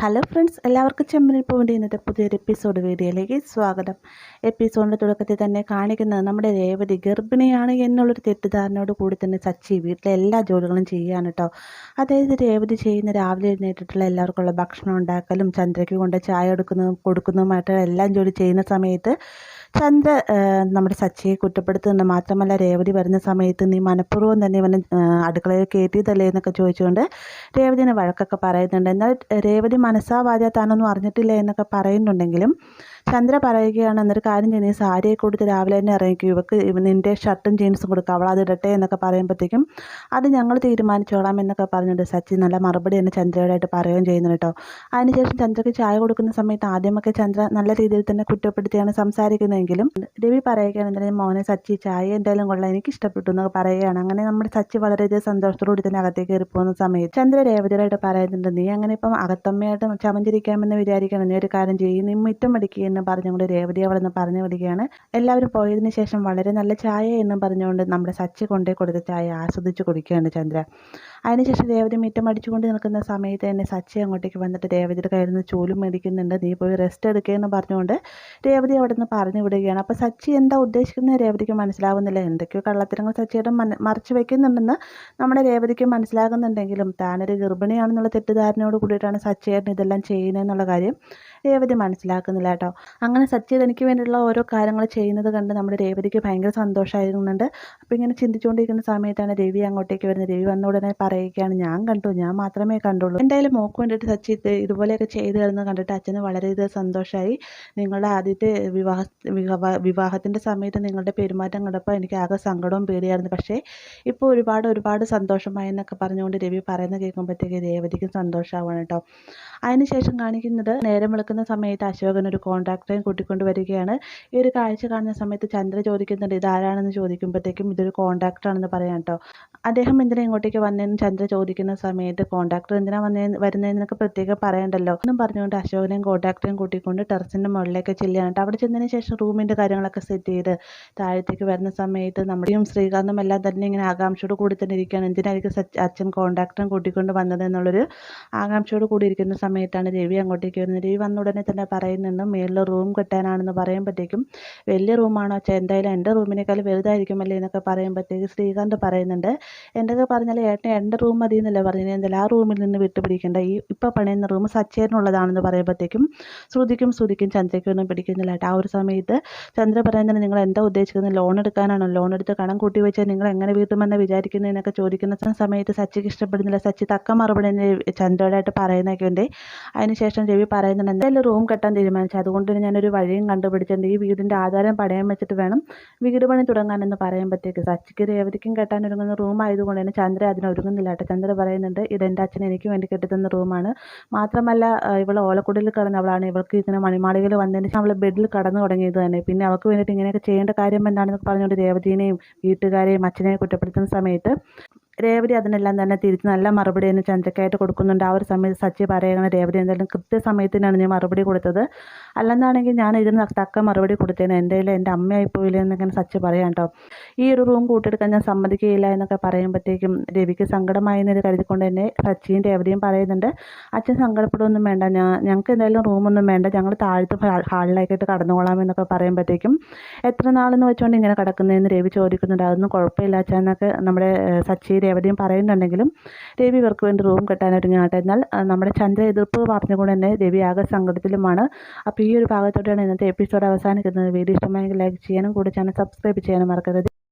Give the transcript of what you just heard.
Hello friends, എല്ലാവർക്കും ചെമ്മരിൽ പൂവിൻ്റെ ഇന്നത്തെ പുതിയൊരു എപ്പിസോഡ് വീഡിയോയിലേക്ക് സ്വാഗതം. എപ്പിസോഡിൻ്റെ തുടക്കത്തിൽ തന്നെ കാണിക്കുന്നത് നമ്മുടെ രേവതി ഗർഭിണിയാണ് എന്നുള്ളൊരു തെറ്റിദ്ധാരണയോട് കൂടി തന്നെ സച്ചി വീട്ടിലെ എല്ലാ ജോലികളും ചെയ്യുകയാണ് കേട്ടോ. അതായത് രേവതി ചെയ്യുന്ന രാവിലെ എഴുന്നേറ്റിട്ടുള്ള എല്ലാവർക്കുള്ള ഭക്ഷണം ഉണ്ടാക്കലും ചന്ദ്രയ്ക്ക് കൊണ്ട് ചായ കൊടുക്കുന്നതുമായിട്ട് എല്ലാം ജോലി ചെയ്യുന്ന സമയത്ത് ചന്ദ്ര നമ്മുടെ സച്ചിയെ കുറ്റപ്പെടുത്തുന്നുണ്ട്. മാത്രമല്ല രേവതി വരുന്ന സമയത്ത് നീ മനഃപൂർവ്വം തന്നെ ഇവനെ അടുക്കളയിൽ കയറ്റിയതല്ലേ എന്നൊക്കെ ചോദിച്ചുകൊണ്ട് രേവതിനെ വഴക്കൊക്കെ പറയുന്നുണ്ട്. എന്നാൽ രേവതി മനസ്സാവാതെ താനൊന്നും അറിഞ്ഞിട്ടില്ല എന്നൊക്കെ പറയുന്നുണ്ടെങ്കിലും ചന്ദ്ര പറയുകയാണ്, എന്നൊരു കാര്യം ചെയ്യുന്നത് സാരിയെ കൊടുത്ത് രാവിലെ തന്നെ ഇറങ്ങിക്കും, ഇവക്ക് നിൻ്റെ ഷർട്ടും ജീൻസും കൊടുക്കുക, അവൾ അതിടട്ടെ എന്നൊക്കെ പറയുമ്പോഴത്തേക്കും അത് ഞങ്ങൾ തീരുമാനിച്ചോളാം എന്നൊക്കെ പറഞ്ഞിട്ട് സച്ചി നല്ല മറുപടി തന്നെ ചന്ദ്രയോടായിട്ട് പറയുകയും ചെയ്യുന്നു കേട്ടോ. അതിനുശേഷം ചന്ദ്രയ്ക്ക് ചായ കൊടുക്കുന്ന സമയത്ത് ആദ്യമൊക്കെ ചന്ദ്ര നല്ല രീതിയിൽ തന്നെ കുറ്റപ്പെടുത്തിയാണ് സംസാരിക്കുന്നതെങ്കിലും രവി പറയുകയാണ്, എന്തായാലും മോനെ സച്ചി ചായ എന്തായാലും കൊള്ളാം, എനിക്ക് ഇഷ്ടപ്പെട്ടു എന്നൊക്കെ പറയുകയാണ്. അങ്ങനെ നമ്മുടെ സച്ചി വളരെയധികം സന്തോഷത്തോടുകൂടി തന്നെ അകത്തേക്ക് കയറി പോകുന്ന സമയത്ത് ചന്ദ്ര രേവതിയായിട്ട് പറയുന്നുണ്ട്, നീ അങ്ങനെ ഇപ്പം അകത്തമ്മയായിട്ട് ചമഞ്ചിരിക്കാമെന്ന് വിചാരിക്കണം, നീ ഒരു കാര്യം ചെയ്യും, നീ മുറ്റം അടിക്കുക എന്ന് പറഞ്ഞുകൊണ്ട് രേവതി അവിടെ നിന്ന് പറഞ്ഞു വിടുകയാണ്. എല്ലാവരും പോയതിന് ശേഷം വളരെ നല്ല ചായ എന്നും പറഞ്ഞുകൊണ്ട് നമ്മുടെ സച്ചി കൊണ്ടേ കൊടുത്ത ചായ ആസ്വദിച്ച് കുടിക്കുകയാണ് ചന്ദ്ര. അതിനുശേഷം രേവതി മുറ്റം അടിച്ചുകൊണ്ട് നിൽക്കുന്ന സമയത്ത് തന്നെ സച്ചി അങ്ങോട്ടേക്ക് വന്നിട്ട് രേവതിയുടെ കയ്യിൽ നിന്ന് ചൂലും മേടിക്കുന്നുണ്ട്. നീ പോയി റെസ്റ്റ് എടുക്കുകയെന്ന് പറഞ്ഞുകൊണ്ട് രേവതി അവിടെ നിന്ന് പറഞ്ഞു വിടുകയാണ്. അപ്പോൾ സച്ചി എന്താ ഉദ്ദേശിക്കുന്നത് രേവതിക്ക് മനസ്സിലാവുന്നില്ല. എന്തൊക്കെയോ കള്ളത്തരങ്ങൾ സച്ചിയുടെ മറച്ചു വയ്ക്കുന്നുണ്ടെന്ന് നമ്മുടെ രേവതിക്ക് മനസ്സിലാകുന്നുണ്ടെങ്കിലും താനൊരു ഗർഭിണിയാണെന്നുള്ള തെറ്റിദ്ധാരണയോട് കൂടിയിട്ടാണ് സച്ചിയേട്ടൻ ഇതെല്ലാം ചെയ്യുന്നതെന്നുള്ള കാര്യം രേവതി മനസ്സിലാക്കുന്നില്ല കേട്ടോ. അങ്ങനെ സച്ചി തനിക്ക് വേണ്ടിയുള്ള ഓരോ കാര്യങ്ങൾ ചെയ്യുന്നത് കണ്ട് നമ്മുടെ രേവതിക്ക് ഭയങ്കര സന്തോഷമായിരുന്നുണ്ട്. അപ്പോൾ ഇങ്ങനെ ചിന്തിച്ചുകൊണ്ടിരിക്കുന്ന സമയത്താണ് രവി അങ്ങോട്ടേക്ക് വരുന്നത്. രവി വന്ന ഉടനെ പറയുകയാണ്, ഞാൻ മാത്രമേ കണ്ടുള്ളൂ, എന്തായാലും മോക്ക് വേണ്ടിയിട്ട് സച്ചി ഇതുപോലെയൊക്കെ ചെയ്തു തരുന്നത് കണ്ടിട്ട് അച്ഛന് വളരെയധികം സന്തോഷമായി. നിങ്ങളുടെ ആദ്യത്തെ വിവാഹത്തിൻ്റെ സമയത്ത് നിങ്ങളുടെ പെരുമാറ്റം കണ്ടപ്പോൾ എനിക്ക് ആകെ സങ്കടവും പേടിയായിരുന്നു, പക്ഷേ ഇപ്പോൾ ഒരുപാട് സന്തോഷമായി എന്നൊക്കെ പറഞ്ഞുകൊണ്ട് രവി പറയുന്നത് കേൾക്കുമ്പോഴത്തേക്ക് രേവതിക്കും സന്തോഷമാവാണ് കേട്ടോ. അതിനുശേഷം കാണിക്കുന്നത് നേരം വെളുക്കുന്ന സമയത്ത് അശോകൻ ഒരു കോൺട്രാക്ടറെയും കൂട്ടിക്കൊണ്ട് വരികയാണ്. ഈ ഒരു കാഴ്ച കാണുന്ന സമയത്ത് ചന്ദ്ര ചോദിക്കുന്നുണ്ട്, ഇതാരാണെന്ന് ചോദിക്കുമ്പോഴത്തേക്കും ഇതൊരു കോൺട്രാക്ടറാണെന്ന് പറയാം കേട്ടോ. അദ്ദേഹം എന്തിനാ ഇങ്ങോട്ടേക്ക് വന്നതെന്ന് ചന്ദ്ര ചോദിക്കുന്ന സമയത്ത് കോൺട്രാക്ടർ എന്തിനാ വരുന്നതെന്നൊക്കെ പ്രത്യേകം പറയണ്ടല്ലോ എന്നും പറഞ്ഞുകൊണ്ട് അശോകനെയും കോൺട്രാക്ടറെയും കൂട്ടിക്കൊണ്ട് ടെറസിൻ്റെ മുകളിലേക്ക് ചെല്ലുകയാണ്. അവിടെ ചെന്നതിന് ശേഷം റൂമിൻ്റെ കാര്യങ്ങളൊക്കെ സെറ്റ് ചെയ്ത് താഴത്തേക്ക് വരുന്ന സമയത്ത് നമ്മുടെയും ശ്രീകാന്തും എല്ലാം തന്നെ ഇങ്ങനെ ആകാംക്ഷയോട് കൂടി തന്നെ ഇരിക്കുകയാണ്. എന്തിനായിരിക്കും അച്ഛൻ കോൺട്രാക്ടറും കൂട്ടിക്കൊണ്ട് വന്നത് എന്നുള്ളൊരു ആകാംക്ഷയോട് കൂടി ഇരിക്കുന്ന സമയത്താണ് രവി അങ്ങോട്ടേക്ക് വരുന്നത്. രവി വന്ന ഉടനെ തന്നെ പറയുന്നുണ്ട്, മേളിൽ റൂം കെട്ടാനാണെന്ന് പറയുമ്പോഴത്തേക്കും വലിയ റൂമാണോ അച്ഛാ, എന്തായാലും എൻ്റെ റൂമിനേക്കാൾ വലുതായിരിക്കുമല്ലേ എന്നൊക്കെ പറയുമ്പോഴത്തേക്ക് ശ്രീകാന്ത് പറയുന്നുണ്ട്, എന്തൊക്കെ പറഞ്ഞാൽ ഏട്ടൻ എൻ്റെ റൂം മതി എന്നല്ലേ പറഞ്ഞത്, എന്തായാലും ആ റൂമിൽ നിന്ന് വിട്ടുപിടിക്കേണ്ട, ഈ ഇപ്പോൾ പണിയുന്ന റൂം സച്ചേറിനുള്ളതാണെന്ന് പറയുമ്പോഴത്തേക്കും ശ്രുതിക്കും ചന്ദ്രയ്ക്കൊന്നും പിടിക്കുന്നില്ല കേട്ടോ. ആ ഒരു സമയത്ത് ചന്ദ്ര പറയുന്നത്, നിങ്ങൾ എന്താ ഉദ്ദേശിക്കുന്നത്, ലോൺ എടുക്കാനാണോ, ലോൺ എടുത്ത് കടം കൂട്ടി വെച്ചാൽ നിങ്ങൾ എങ്ങനെ വീട്ടുമെന്ന് വിചാരിക്കുന്നതിനൊക്കെ ചോദിക്കുന്ന സമയത്ത് സച്ചിക്ക് ഇഷ്ടപ്പെടുന്നില്ല. സച്ചി തക്ക മറുപടി ചന്ദ്രയോടായിട്ട് പറയുന്നതൊക്കെ ഉണ്ട്. അതിനുശേഷം രവി പറയുന്നുണ്ട്, എന്തായാലും റൂം കെട്ടാൻ തീരുമാനിച്ചു, അതുകൊണ്ട് ഞാനൊരു വഴിയും കണ്ടുപിടിച്ചിട്ടുണ്ട്, ഈ വീടിൻ്റെ ആധാരം പണയം വെച്ചിട്ട് വേണം വീട് പണി തുടങ്ങാനെന്ന് പറയുമ്പോഴത്തേക്ക് സച്ചിക്ക് രേവതിക്കും കെട്ടാൻ ഒരുങ്ങുന്ന റൂം ആയതുകൊണ്ട് തന്നെ ചന്ദ്ര അതിനൊരുങ്ങുന്നില്ല കേട്ടോ. ചന്ദ്ര പറയുന്നുണ്ട്, ഇതെൻ്റെ അച്ഛൻ എനിക്ക് വേണ്ടി കെട്ടിത്തന്ന റൂമാണ്, മാത്രമല്ല ഇവൾ ഓലക്കുടിൽ കിടന്നവളാണ്, ഇവൾക്ക് ഇങ്ങനെ മണിമാളികയിൽ വന്നതിന് ശേഷം അവൾ ബെഡിൽ കടന്നു തുടങ്ങിയത് തന്നെ, പിന്നെ അവൾക്ക് വേണ്ടിയിട്ട് ഇങ്ങനെയൊക്കെ ചെയ്യേണ്ട കാര്യം എന്താണെന്ന് പറഞ്ഞുകൊണ്ട് രേവതിനെയും വീട്ടുകാരെയും അച്ഛനെയും കുറ്റപ്പെടുത്തുന്ന സമയത്ത് രേവതി അതിനെല്ലാം തന്നെ തിരിച്ച് നല്ല മറുപടി തന്നെ ചന്ദ്രയ്ക്കായിട്ട് കൊടുക്കുന്നുണ്ട്. ആ ഒരു സമയത്ത് സച്ചി പറയുകയാണ്, രേവതി എന്തായാലും കൃത്യസമയത്തിനാണ് ഞാൻ മറുപടി കൊടുത്തത്, അല്ലെന്നാണെങ്കിൽ ഞാൻ ഇതിന് തക്ക മറുപടി കൊടുത്തേനെ, എൻ്റെ അമ്മയായി പോയില്ല എന്നൊക്കെ സച്ചി പറയാം കേട്ടോ. ഈ ഒരു റൂം കൂട്ടിയെടുക്കാൻ ഞാൻ സമ്മതിക്കുകയില്ല എന്നൊക്കെ പറയുമ്പോഴത്തേക്കും രവിക്ക് സങ്കടമായി എന്ന് കരുതിക്കൊണ്ട് തന്നെ സച്ചിയും രേവതിയും പറയുന്നുണ്ട്, അച്ഛൻ സങ്കടപ്പെടുകയൊന്നും വേണ്ട, ഞങ്ങൾക്ക് എന്തായാലും റൂമൊന്നും വേണ്ട, ഞങ്ങൾ താഴത്തെ ഹാളിലേക്കായിട്ട് കടന്നുകൊള്ളാമെന്നൊക്കെ പറയുമ്പോഴത്തേക്കും എത്ര നാളെന്ന് വെച്ചുകൊണ്ട് ഇങ്ങനെ കിടക്കുന്നതെന്ന് രവി ചോദിക്കുന്നുണ്ട്. അതൊന്നും കുഴപ്പമില്ല അച്ഛൻ എന്നൊക്കെ നമ്മുടെ സച്ചി രേവതിയും പറയുന്നുണ്ടെങ്കിലും രവി ഇവർക്ക് വേണ്ടി റൂം കെട്ടാനൊരുങ്ങാട്ടെ. എന്നാൽ നമ്മുടെ ചന്ദ്ര എതിർപ്പ് പറഞ്ഞുകൊണ്ട് തന്നെ രവി ആകെ സങ്കടത്തിലുമാണ്. അപ്പോൾ ഈ ഒരു ഭാഗത്തോടെയാണ് ഇന്നത്തെ എപ്പിസോഡ് അവസാനിക്കുന്നത്. വീഡിയോ ഇഷ്ടമായെങ്കിൽ ലൈക്ക് ചെയ്യാനും കൂടി ചാനൽ സബ്സ്ക്രൈബ് ചെയ്യാനും മറക്കരുത്.